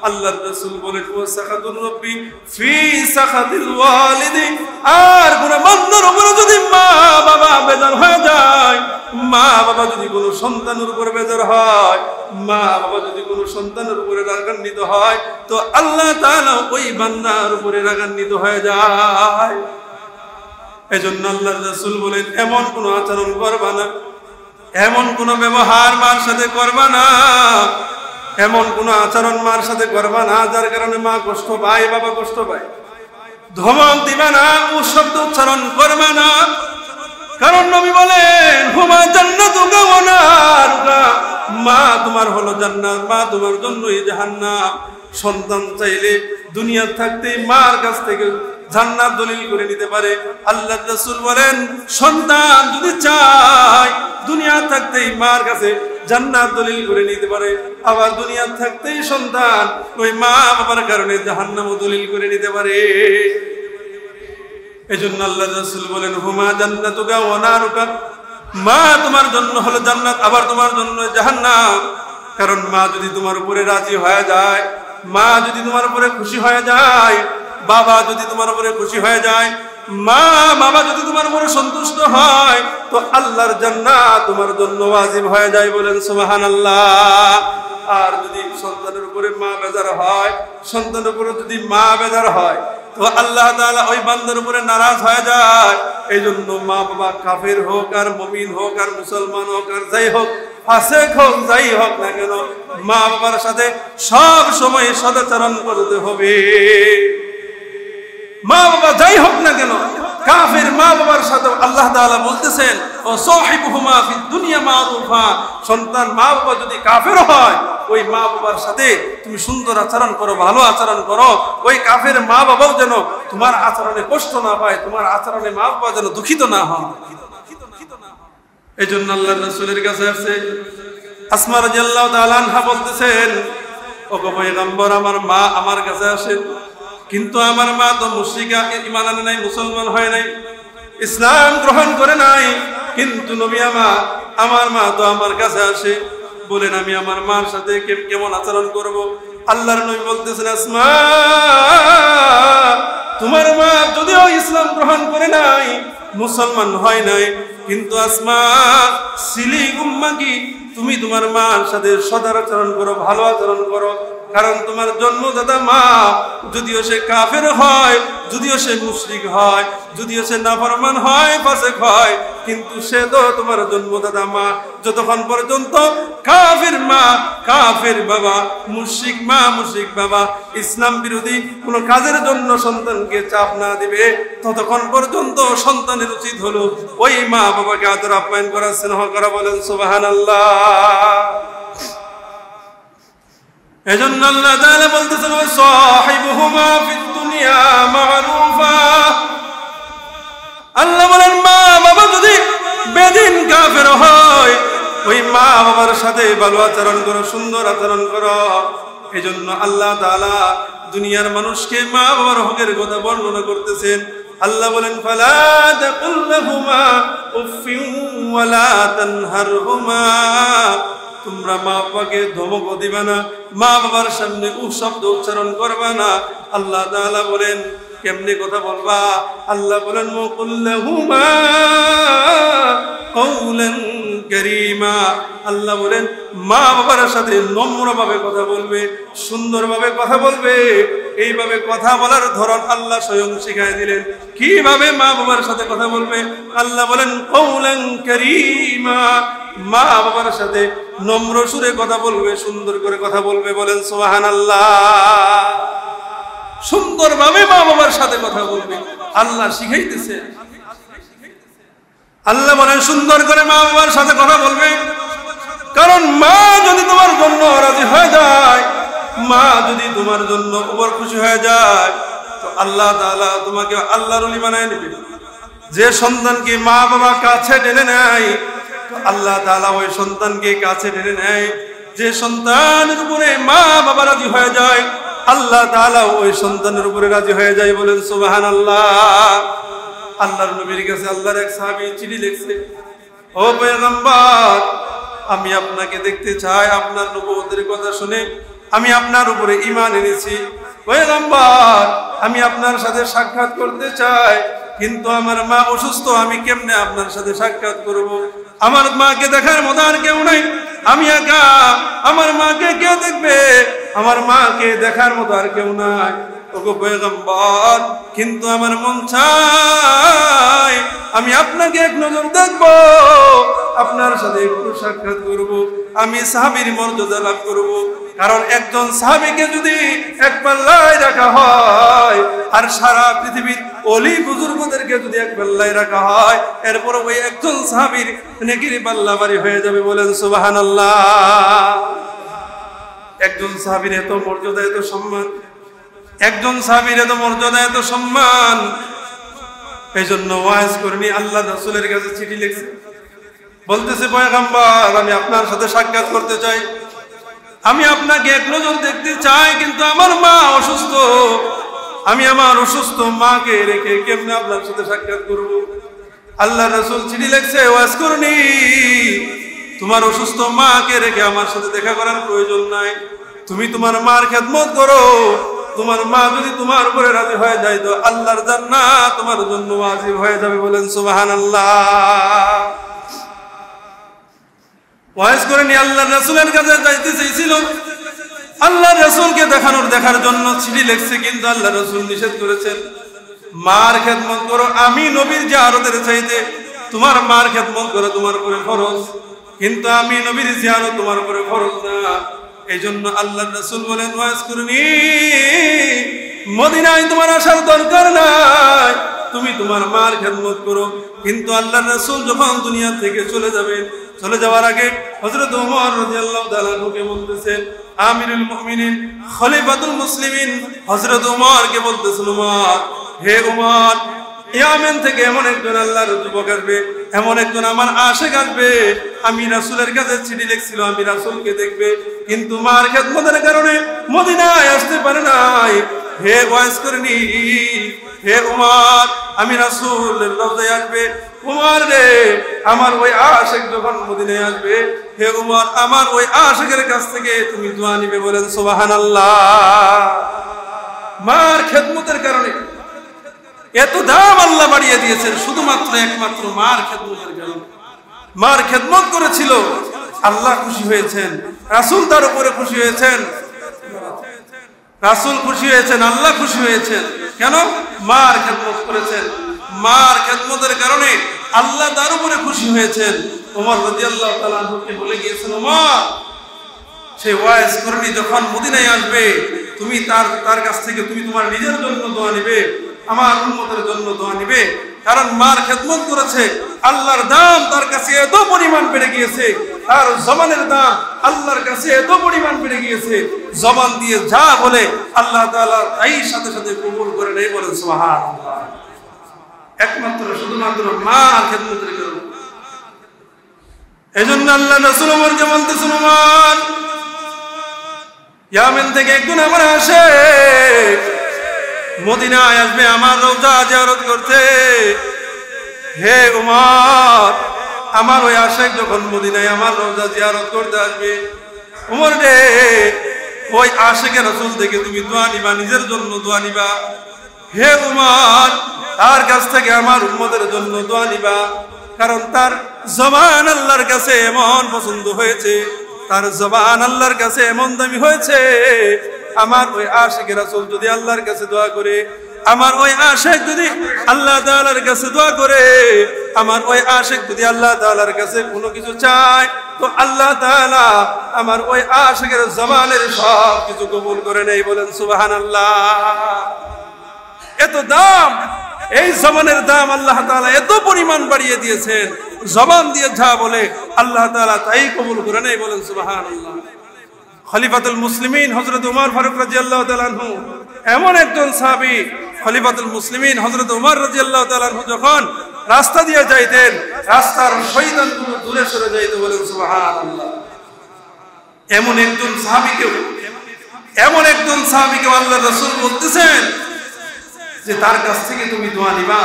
আল্লাহর রাসূল বলেন ওয়া সাখাতুর রব্বি ফি সাখাতিল ওয়ালিদি। আর কোন বান্দার উপরে যদি মা বাবা বেজার হয়ে যায়, মা বাবা যদি কোনো সন্তানের উপর বেজার হয়, মা বাবা যদি কোনো সন্তানের উপরে রাগান্বিত হয় তো আল্লাহ তাআলা ওই বান্দার উপরে রাগান্বিত হয়ে যায়। এজন্য আল্লাহর রাসূল বলেন এমন কোনো আচরণ করবা না, এমন কোনো ব্যবহার মার সাথে করবা না, এমন কোনো আচরণ মার সাথে করবা না যার কারণে মা কষ্ট পায়, বাবা কষ্ট পায়। ধমক দিবা না, শব্দ উচ্চারণ করবা না। কারণ নবী বলেন হুমা জান্নাতুকা ওয়া নারুকা, মা তোমার হলো জান্নাত, মা তোমার জন্যই জাহান্নাম। সন্তান চাইলে দুনিয়া থাকতে মার কাছ থেকে জান্নাত দলিল করে নিতে পারে। আল্লাহর রাসূল বলেন সন্তান যদি চায় দুনিয়া থাকতেই মার কাছে জান্নাত দলিল করে নিতে পারে, আবার দুনিয়া থাকতেই সন্তান ওই মা বাবার কারণে জাহান্নামও দলিল করে নিতে পারে। এজন্য আল্লাহর রাসূল বলেন হুমা জান্নাতুকা ওয়া নারুকা, মা তোমার জন্য হলো জান্নাত, আবার তোমার জন্য জাহান্নাম। কারণ মা যদি তোমার উপরে রাজি হয়ে যায়, মা যদি তোমার উপরে খুশি হয়ে যায়, বাবা যদি তোমার উপরে খুশি হয়ে যায়, মা বাবা যদি তোমার উপরে সন্তুষ্ট হয় তো আল্লাহর জান্নাত তোমার জন্য ওয়াজিব হয়ে যায়। বলেন সুবহানাল্লাহ। আর যদি সন্তানের উপরে মা বেজার হয়, সন্তানের উপরে যদি মা বেজার হয় তো আল্লাহ তাআলা ওই বান্দার উপরে নারাজ হয়ে যায়। এই জন্য মা বাবা কাফের হোক আর মুমিন হোক আর মুসলমান হোক আর যাই হোক, ফাসিক হোক যাই হোক না কেন, মা বাবার সাথে সব সময় সদাচরণ করতে হবে। মা বাবা যাই হোক না কেন, কাফের মা বাবার সাথে আল্লাহ তাআলা বলতেছেন ও সাহিবুহুমা ফিদ দুনিয়া মারুফা, সন্তান মা বাবা যদি কাফের হয় ওই মা বাবার সাথে তুমি সুন্দর আচরণ করো, ভালো আচরণ করো। ওই কাফের মা বাবাও যেন তোমার আচরণে কষ্ট না পায়, তোমার আচরণে মা বাবা যেন দুঃখিত না হয়। এজন্য আল্লাহর রাসূলের কাছে আসছে আসমা রাদিয়াল্লাহু তাআলা আনহা বলতেছেন ওগো পয়গম্বর, আমার মা আমার কাছে আসেন, কিন্তু আমার মা তো মুশরিকা, ঈমান আনে নাই, মুসলমান হয় নাই, ইসলাম গ্রহণ করে নাই। কিন্তু নবী আমার মা তো আমার কাছে আসে, বলেন আমি আমার মার সাথে কেমন আচরণ করব? আল্লাহর নবী বলতেছেন আসমা, তোমার মা যদিও ইসলাম গ্রহণ করে নাই, মুসলমান হয় নাই, কিন্তু আসমা সিলি উম্মাকি, তুমি তোমার মার সাথে সদার আচরণ করো, ভালো আচরণ করো। কারণ তোমার জন্মদাতা মা যদিও সে কাফের হয়, যদিও সে মুশরিক হয়, যদিও সে নাফরমান হয়, ফাসিক হয়, কিন্তু সে তো তোমার জন্মদাতা মা। যতক্ষণ পর্যন্ত কাফের মা, কাফের বাবা, মুশরিক মা, মুশরিক বাবা ইসলাম বিরোধী কোন কাজের জন্য সন্তানকে চাপ না দিবে, ততক্ষণ পর্যন্ত সন্তানের উচিত হলো ওই মা বাবাকে আদর আপ্যায়ন করা, স্নেহ করা। বলেন সুবহানাল্লাহ। এজন্য আল্লাহ তাআলা বলতেছেন ওয়া সাহিবুহুমা ফিদ দুনিয়া মারুফা। আল্লাহ বলেন মা বাবা যদি বেদিন কাফের হয় ওই মা বাবার সাথে ভালো আচরণ করো, সুন্দর আচরণ করো। এজন্য আল্লাহ তাআলা দুনিয়ার মানুষকে মা বাবার হকের কথা বর্ণনা করতেছেন। আল্লাহ বলেন ফালা তাকুল লাহুমা উফফিন ওয়ালা তানহারহুমা, তোমরা মা বাবাকে ধমক দিবে না, মা বাবার সামনে শব্দ উচ্চারণ করবে না। আল্লাহ তাআলা বলেন কেমনে কথা বলবা? আল্লাহ বলেন ওয়াকুল লাহুমা কওলান কারীমা। আল্লাহ বলেন মা বাবার সাথে নম্রভাবে কথা বলবে, সুন্দরভাবে কথা বলবে। এইভাবে কথা বলার ধরন আল্লাহ স্বয়ং শিখাই দিলেন। কিভাবে মা বাবার সাথে কথা বলবে? আল্লাহ বলেন কওলান কারীমা, মা বাবার সাথে নম্র সুরে কথা বলবে, সুন্দর করে কথা বলবে। বলেন সুবহানাল্লাহ। সুন্দরভাবে মা বাবার সাথে কথা বলবে, আল্লাহ শিখাইতেছে। আল্লাহ বলেন সুন্দর করে মা বাবার সাথে কথা বলবে, কারণ মা যদি তোমার জন্য রাজি হয়ে যায়, মা যদি তোমার জন্য উপর খুশি হয়ে যায়, তো আল্লাহ তাআলা তোমাকে আল্লাহর ওলি বানায় নেবে। যে সন্তানকে মা বাবা কাছে টেনে নেয়, তো আল্লাহ তাআলা ওই সন্তানকে কাছে টেনে নেয়। যে সন্তানের উপরে মা বাবা রাজি হয়ে যায়, আল্লাহ তাআলা ওই সন্তানের উপরে রাজি হয়ে যায়। বলেন সুবহানাল্লাহ। আল্লাহর নবীর কাছে আল্লাহর এক সাহাবী চিঠি লিখছে, ও পয়গম্বর, আমি আপনাকে দেখতে চাই। আপনার নবুয়তের কথা শুনে আমি আপনার উপরে ঈমান এনেছি। পয়গম্বর, আমি আপনার সাথে সাক্ষাৎ করতে চাই, কিন্তু আমার মা অসুস্থ। আমি কেমনে আপনার সাথে সাক্ষাৎ করব? আমার মাকে দেখার মতো আর কেউ নাই, আমি একা। আমার মাকে কে দেখবে? আমার মাকে দেখার মতো আর কেউ নাই। ওগো পয়গম্বর, কিন্তু আমার মন চায় আমি আপনাকে এক নজর দেখব, আপনার সাথে একটু সাক্ষাৎ করব, আমি সাহাবীর মর্যাদা লাভ করব। কারণ একজন সাহাবীকে যদি এক পাল্লায় রাখা হয়, আর সারা পৃথিবীর ওলি বুজুর্গদেরকে যদি এক পাল্লায় রাখা হয়, এরপর ওই একজন সাহাবীর নেকির পাল্লা ভারী হয়ে যাবে। বলেন সুবহানাল্লাহ। একজন সাহাবীর এত মর্যাদা, এত সম্মান, একজন সাহাবীর এত মর্যাদা, এত সম্মান। এই জন্য ওয়াজ করেনি আল্লাহ রাসূলের কাছে চিঠি লিখছে, বলতেছে পয়গম্বর, আমি আপনার সাথে সাক্ষাৎ করতে চাই, আমি আপনাকে এক নজর দেখতে চাই, কিন্তু আমার মা অসুস্থ। আমি আমার অসুস্থ মাকে রেখে কেমনে আপনার সাথে সাক্ষাৎ করব? আল্লাহ রাসূল চিঠি লিখছে, ওয়াজ করেনি তোমার অসুস্থ মাকে রেখে আমার সাথে দেখা করার প্রয়োজন নাই। তুমি তোমার মার খেদমত করো। তোমার মা যদি তোমার উপরে রাজি হয়ে যায়, তো আল্লাহর জান্নাত তোমার জন্য ওয়াজিব হয়ে যাবে। বলেন সুবহানাল্লাহ। ওয়াজ করে নিয়ে আল্লাহর রাসূলের কাছে যাইতে চাইছিল, আল্লাহর রাসূলকে দেখার জন্য চিঠি লিখছে, কিন্তু আল্লাহর রাসূল নিষেধ করেছেন, মার খেদমত করো। আমি নবীর জিয়ারতের চাইতে তোমার মার খেদমত করো তোমার উপরে ফরজ, কিন্তু আমি নবীর জিয়ারত তোমার উপরে ফরজ না। এই জন্য আল্লাহর রাসূল বলেন, ওয়াজ করনি মদিনায় তোমার আসার দরকার নাই, তুমি তোমার মার খেদমত করো। কিন্তু আল্লাহর রাসূল যখন দুনিয়া থেকে চলে যাবেন, চলে যাওয়ার আগে হযরত ওমর রাদিয়াল্লাহু তাআলা আনহুকে বলতেছেন, আমিরুল মুমিনিন খলিফাতুল মুসলিমিন হযরত ওমরকে বলতেছেন, ওমর, হে ওমর, ইয়ামেন থেকে এমন একজন আল্লাহর যুবক আসবে, এমন একজন আমার আশিক আসবে। আমি রাসূলের কাছে চিঠি লিখছিল, আমি রাসূলকে দেখবে, কিন্তু মার খেদমতের কারণে মদিনায় আসতে পারে নাই। হে ওয়াজ করেনি, হে ওমর, আমি রাসূলের রওজায় আসবে। ওমর রে, আমার ওই আশিক যখন মদিনায় আসবে, হে ওমর, আমার ওই আশিকের কাছ থেকে তুমি দোয়া নিবে। বলেন সুবহানাল্লাহ। মার খেদমতের কারণে এত দাম আল্লাহ বাড়িয়ে দিয়েছেন, শুধুমাত্র একমাত্র মার খেদমতের কারণে। মার খেদমত করেছিল, আল্লাহ খুশি হয়েছেন, রাসূল তার উপরে খুশি হয়েছেন, রাসূল খুশি হয়েছেন, আল্লাহ খুশি হয়েছেন। কেন? মার খেদমত করেছেন। মার খেদমতের কারণে আল্লাহ তার উপরে খুশি হয়েছেন। ওমর রাদিয়াল্লাহু তাআলা আনহুকে বলে গিয়েছেন, ওমর, সেই ওয়াইস কর্মী যখন মদিনায় আসবে, তুমি তার কাছ থেকে তুমি তোমার নিজের জন্য দোয়া নিবে, আমার উম্মতের জন্য দোয়া নিবে। কারণ মার খেদমত করেছে, আল্লাহর দাম তার কাছে এত পরিমাণ বেড়ে গিয়েছে, তার জবানের দাম আল্লাহর কাছে এত পরিমাণ বেড়ে গিয়েছে, জবান দিয়ে যা বলে আল্লাহ তাআলা তাই সাথে সাথে কবুল করে নেয়। বলেন সুবহানাল্লাহ। একমাত্র শুধুমাত্র মার খেদমতের কারণে। এজন্য আল্লাহ রাসূল ওমরকে বলতেছেন, ওমর, ইয়ামেন থেকে একজন আমার আসে, মদিনায় আসবে আমার রওজা জিয়ারত করতে। হে ওমর, আমার ওই আশিক যখন মদিনায় আমার রওজা জিয়ারত করতে আসবে, ওমর রে, ওই আশিকের রাসূল থেকে তুমি দোয়া নিবা, নিজের জন্য দোয়া নিবা। হে উমর, তার কাছ থেকে আমার উম্মতের জন্য দোয়া নিবা, কারণ তার জবান আল্লাহর কাছে এমন পছন্দ হয়েছে, তার জবান আল্লাহর কাছে এমন দামি হয়েছে। আমার ওই আশিকের রাসূল যদি আল্লাহর কাছে দোয়া করে, আমার ওই আশিক যদি আল্লাহ তাআলার কাছে দোয়া করে, আমার ওই আশিক যদি আল্লাহ তাআলার কাছে কোনো কিছু চায়, তো আল্লাহ তাআলা আমার ওই আশিকের জবানের সব কিছু কবুল করে নেই। বলেন সুবহানাল্লাহ। এত দাম, এই জবানের দাম আল্লাহ তাআলা এত পরিমাণ বাড়িয়ে দিয়েছেন, জবান দিয়ে যা বলে আল্লাহ তাআলা তাই কবুল করে নেই। বলেন সুবহানাল্লাহ। খলিফাতুল মুসলিমিন হযরত ওমর ফারুক রাদিয়াল্লাহু তাআলা আনহু এমন একজন সাহাবী, খলিফাতুল মুসলিমিন হযরত ওমর রাদিয়াল্লাহু তাআলা আনহু যখন রাস্তা দিয়ে যাইতেন, রাস্তার শয়তানগুলো দূরে সরে যাইত। বলেন সুবহানাল্লাহ। এমন একজন সাহাবীকে আল্লাহর রাসূল বলতেছেন যে তার কাছ থেকে তুমি দোয়া নিবা,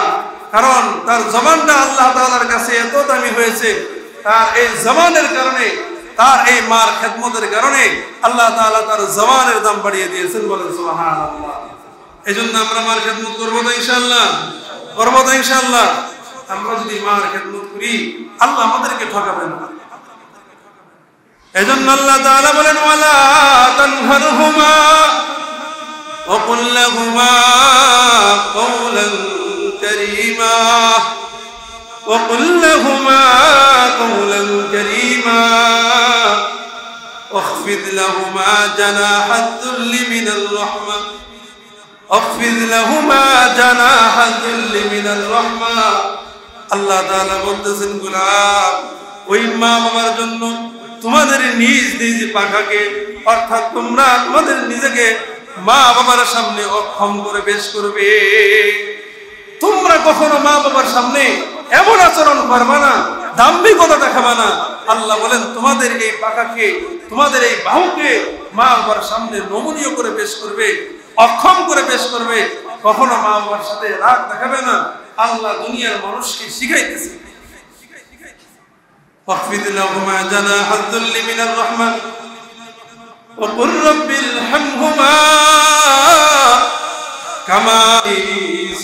কারণ তার জবানটা আল্লাহ তাআলার কাছে এত দামি হয়েছে। তার এই জবানের কারণে, তার এই মার খেদমতের কারণে আল্লাহ তাআলা তার জবানের দাম বাড়িয়ে দিয়েছেন। বলেন সুবহানাল্লাহ। এজন্য আমরা মার খেদমত করবো তো ইনশাআল্লাহ, করবো তো ইনশাআল্লাহ। আমরা যদি মার খেদমত করি, আল্লাহ আমাদেরকে ঠকাবেন না। এজন্য আল্লাহ তাআলা বলেন ওয়ালা তানহারহুমা وقل لهما قولا كريما وقل لهما قولا كريما واخفض لهما جناح الذل من الرحمة واخفض لهما جناح الذل من الرحمة আল্লাহ তাআলা বলতেছেন গোলাম, ওই মা বাবার জন্য তোমাদের নিজ নিজ পাখাকে, অর্থাৎ তোমরা তোমাদের নিজেকে মা বাবার সামনে অক্ষম করে পেশ করবে। তোমরা কখনো মা বাবার সামনে এমন আচরণ করবে না, দাম্ভিকতা দেখাবে না। আল্লাহ বলেন তোমাদের এই পাখাকে, তোমাদের এই বাহুকে মা বাবার সামনে নমনীয় করে পেশ করবে, অক্ষম করে পেশ করবে। কখনো মা বাবার সাথে রাগ দেখাবে না। আল্লাহ দুনিয়ার মানুষকে শিখাইতেছে। واخفض لهما جناح الذل من الرحمة وقل رب ارحمهما كما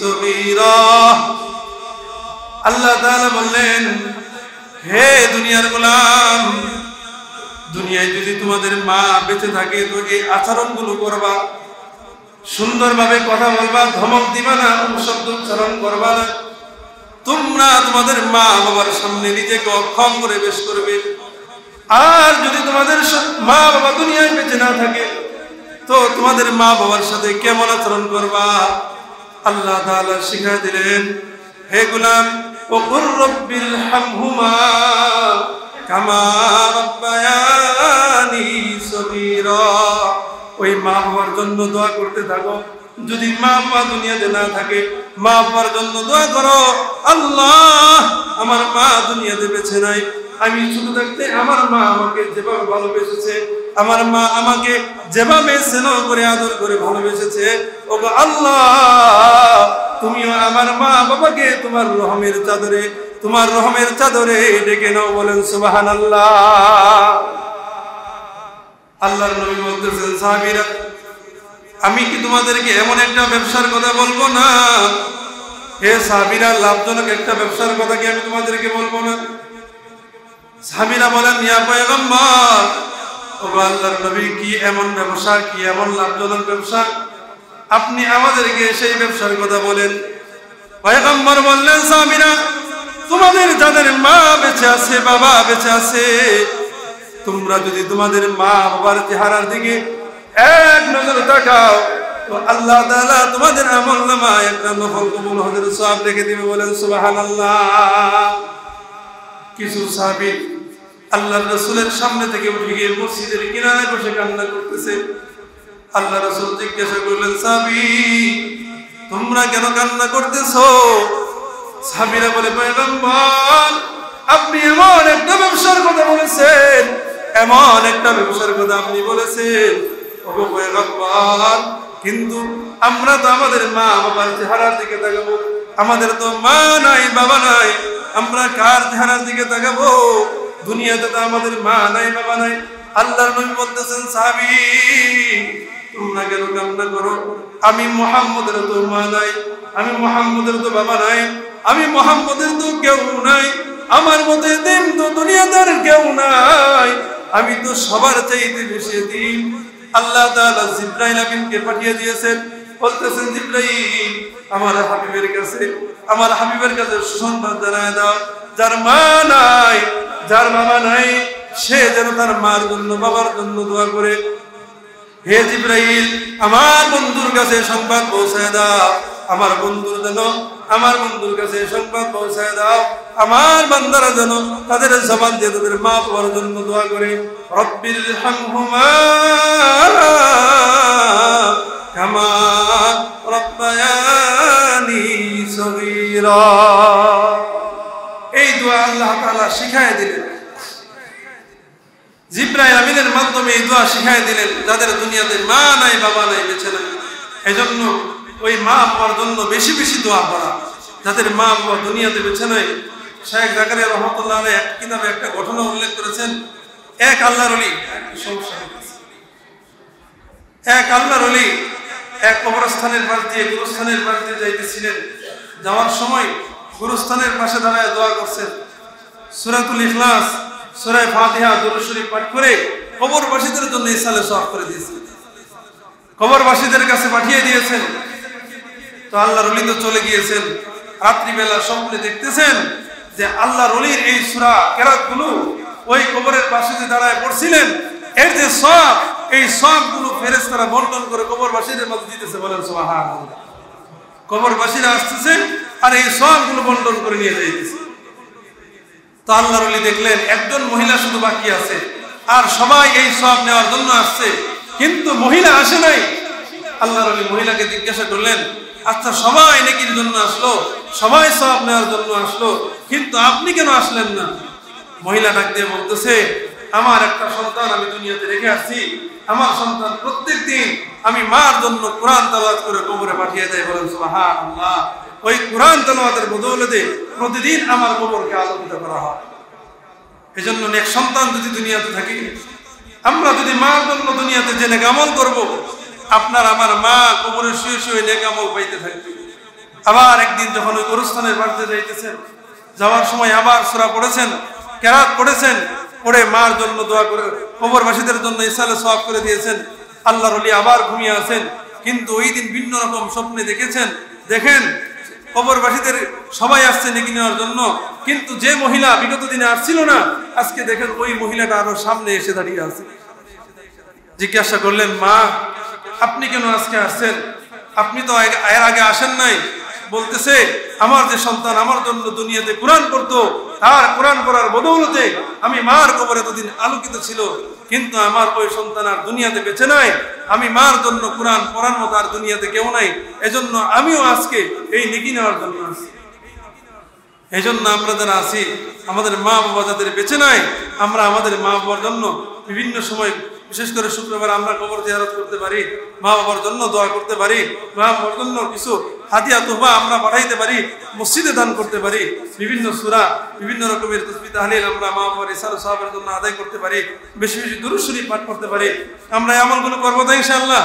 صغيرا। আল্লাহ তাআলা বললেন, হে দুনিয়ার গোলাম, দুনিয়ায় যদি তোমাদের মা বেঁচে থাকে তো এই আচরণগুলো করবা, সুন্দরভাবে কথা বলবা, ধমক দিবা না, শব্দ উচ্চারণ করবা না। তোমরা তোমাদের মা বাবার সামনে নিজেকে অক্ষম করে পেশ করবে। আর যদি তোমাদের মা বাবা দুনিয়ায় বেঁচে না থাকে, তো তোমাদের মা বাবার সাথে কেমন আচরণ করবা? আল্লাহ তাআলা শিখিয়ে দিলেন, হে গোলাম, ওকুর রব্বিল হামহুমা কামা রাব্বায়ানি সগীরা। ওই মা বাবার জন্য দোয়া করতে থাকো। যদি মা বাবা দুনিয়াতে না থাকে, মা বাবার জন্য দোয়া করো, আল্লাহ আমার মা দুনিয়াতে বেঁচে নাই, আমি ছোট থাকতে আমার মা আমাকে যেভাবে ভালোবেসেছে, আমার মা আমাকে যেভাবে স্নেহ করে আদর করে ভালোবেসেছে, ওগো আল্লাহ তুমিও আমার মা বাবাকে তোমার রহমের চাদরে, তোমার রহমের চাদরে ডেকে নাও। বলেন সুবহানাল্লাহ। আল্লাহর নবী বলতেছেন, সাহাবীরা, আমি কি তোমাদেরকে এমন একটা ব্যবসার কথা বলবো না? হে সাহাবীরা, লাভজনক একটা ব্যবসার কথা কি আমি তোমাদেরকে বলবো না? সাহাবীরা বলেন, ইয়া পয়গম্বর, ওগো আল্লাহর নবী, কি এমন ব্যবসা, কি এমন লাভজনক ব্যবসা, আপনি আমাদেরকে সেই ব্যবসার কথা বলেন। পয়গম্বর বললেন, সাহাবীরা, তোমাদের যাদের মা বেঁচে আছে, বাবা বেঁচে আছে, তোমরা যদি তোমাদের মা বাবার চেহারার দিকে এক নজর তাকাও, তো আল্লাহ তাআলা তোমাদের আমলনামায় একটা নফল কবুল হজের সওয়াব রেখে দিবে। বলেন সুবহানাল্লাহ। কিছু সাহাবী আল্লাহর রাসূলের সামনে থেকে উঠে গিয়ে মসজিদের কিনারায় বসে কান্না করতেছে। আল্লাহ রাসূল জিজ্ঞাসা করলেন, সাহাবী, তোমরা কেন কান্না করতেছো? সাহাবীরা বলে, পয়গম্বর, আপনি এমন একটা ব্যবসার কথা বলেছেন, এমন একটা ব্যবসার কথা আপনি বলেছেন, ওগো পয়গম্বর, কিন্তু আমরা তো আমাদের মা বাবার চেহারার দিকে তাকাবো, আমাদের তো মা নাই, বাবা নাই, আমরা কার চেহারার দিকে তাকাবো? দুনিয়াতে তো আমাদের মা নাই, বাবা নাই। আল্লাহর নবী বলতেছেন, সাহাবী, তোমরা কেন কান্না করো? আমি মুহাম্মদের তো মা নাই, আমি মুহাম্মদের তো বাবা নাই, আমি মুহাম্মদের তো কেউ নাই, আমার মতো এতিম তো দুনিয়াদার কেউ নাই, আমি তো সবার চাইতে বেশি এতিম। আল্লাহ তাআলা জিবরাইল আমিনকে পাঠিয়ে দিয়েছেন, বলতেছেন জিবরাইল আমার হাবিবের কাছে সুসংবাদ জানায় দাও, যার মা নাই, যার বাবা নাই, সে যেন তার মার জন্য বাবার জন্য দোয়া করে। হে জিবরাইল আমার বন্ধুর কাছে সংবাদ পৌঁছায় দাও, আমার বন্ধুর কাছে সংবাদ পৌঁছায় দাও, আমার বান্দারা যেন তাদের জবান দিয়ে তাদের মা বাবার জন্য দোয়া করে। রব্বির হামহুমা কামা রব্বায়ানি সগীরা। এই দোয়া আল্লাহ তাআলা শিখায় দিলেন, জিবরাইল আমিনের মাধ্যমে এই দোয়া শিখায় দিলেন যাদের দুনিয়াতে মা নাই বাবা নাই বেঁচে নাই। এজন্য ওই মা বাবার জন্য বেশি বেশি দোয়া করা, যাদের মা বাবা দুনিয়াতে বেঁচে নাই। শেখ জাকারিয়া রহমাতুল্লাহ আলাইহি এক কিতাবে একটা ঘটনা উল্লেখ করেছেন। এক আল্লাহর ওলি, এক কবরস্থানের পাশ দিয়ে গুরুস্থানের পাশ দিয়ে যাইতেছিলেন। যাওয়ার সময় গুরুস্থানের পাশে দাঁড়ায় দোয়া করছেন, সূরাতুল ইখলাস, সূরা ফাতিহা, দুরূদ শরীফ পাঠ করে কবরবাসীদের জন্য ইসালে সওয়াব করে দিয়েছেন, কবরবাসীদের কাছে পাঠিয়ে দিয়েছেন। তো আল্লাহর ওলি তো চলে গিয়েছেন, রাত্রিবেলা স্বপ্নে দেখতেছেন যে আল্লাহর ওলির এই সূরা কেরাতগুলো ওই কবরের পাশে যে দাঁড়ায় পড়ছিলেন, এর যে সওয়াব, এই সওয়াবগুলো ফেরেশতারা বন্টন করে কবরবাসীদের মধ্যে দিতেছে। বলেন সুবহানাল্লাহ। কবরবাসীরা আসতেছে আর এই সওয়াবগুলো বন্টন করে নিয়ে যাইতেছে। তো আল্লাহর ওলি দেখলেন একজন মহিলা শুধু বাকি আছে, আর সবাই এই সওয়াব নেওয়ার জন্য আসছে, কিন্তু মহিলা আসে নাই। আল্লাহর ওলি মহিলাকে জিজ্ঞাসা করলেন, আচ্ছা সবাই নেকির জন্য আসলো, সবাই সওয়াব নেওয়ার জন্য আসলো, কিন্তু আপনি কেন আসলেন না? মহিলা ডাক দিয়ে বলতেছে, আমার একটা সন্তান আমি দুনিয়াতে রেখে আসছি, আমার সন্তান প্রত্যেকদিন আমি মার জন্য কোরআন তেলাওয়াত করে কবরে পাঠিয়ে দেয়। বলেন সুবহানাল্লাহ। ওই কোরআন তেলাওয়াতের বদৌলতে প্রতিদিন আমার কবরকে আলোকিত করা হয়। এজন্য নেক সন্তান যদি দুনিয়াতে থাকে, আমরা যদি মার জন্য দুনিয়াতে যে নেক আমল করব, আপনার আমার মা কবরে শুয়ে শুয়ে নেক আমল পাইতে থাকবে। আবার একদিন যখন ওই গোরস্থানের বাড়িতে যাইতেছেন, যাওয়ার সময় আবার সূরা পড়েছেন, কেরাত পড়েছেন, পড়ে মার জন্য দোয়া করে কবরবাসীদের জন্য ইসালে সওয়াব করে দিয়েছেন। আল্লাহর ওলি আবার ঘুমিয়ে আছেন, কিন্তু ওই দিন ভিন্ন রকম স্বপ্নে দেখেছেন। দেখেন কবরবাসীদের সবাই আসছে নেকি নেওয়ার জন্য, কিন্তু যে মহিলা বিগত দিনে আসছিল না, আজকে দেখেন ওই মহিলাটা আরো সামনে এসে দাঁড়িয়ে আছে। জিজ্ঞাসা করলেন, মা আপনি কেন আজকে আসছেন? আপনি তো এর আগে আসেন নাই। বলতেছে, আমার যে সন্তান আমার জন্য দুনিয়াতে কোরআন পড়তো, তার কোরআন পড়ার বদৌলতে আমি মার কবর এতদিন আলোকিত ছিল, কিন্তু আমার ওই সন্তান আর দুনিয়াতে বেঁচে নাই। আমি মার জন্য কোরআন পড়ার মতো আর দুনিয়াতে কেউ নাই, এজন্য আমিও আজকে এই নেকি নেওয়ার জন্য আসি। এই জন্য আমরা যারা আছি, আমাদের মা বাবা যাদের বেঁচে নাই, আমরা আমাদের মা বাবার জন্য বিভিন্ন সময়, বিশেষ করে শুক্রবার আমরা কবর জিয়ারত করতে পারি, মা বাবার জন্য দোয়া করতে পারি, মা বাবার জন্য কিছু হাদিয়া তোহফা আমরা পাঠাইতে পারি, মসজিদে দান করতে পারি, বিভিন্ন সূরা, বিভিন্ন রকমের তাসবিহ তাহলিল আমরা মা বাবার ইসালে সওয়াবের জন্য আদায় করতে পারি, বেশি বেশি দুরূদ শরীফ পাঠ করতে পারি। আমরা এই আমলগুলো করব তো ইনশাআল্লাহ।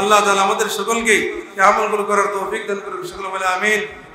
আল্লাহ তাআলা আমাদের সকলকে এই আমলগুলো করার তৌফিক দান করুন। সকলে বলে আমিন।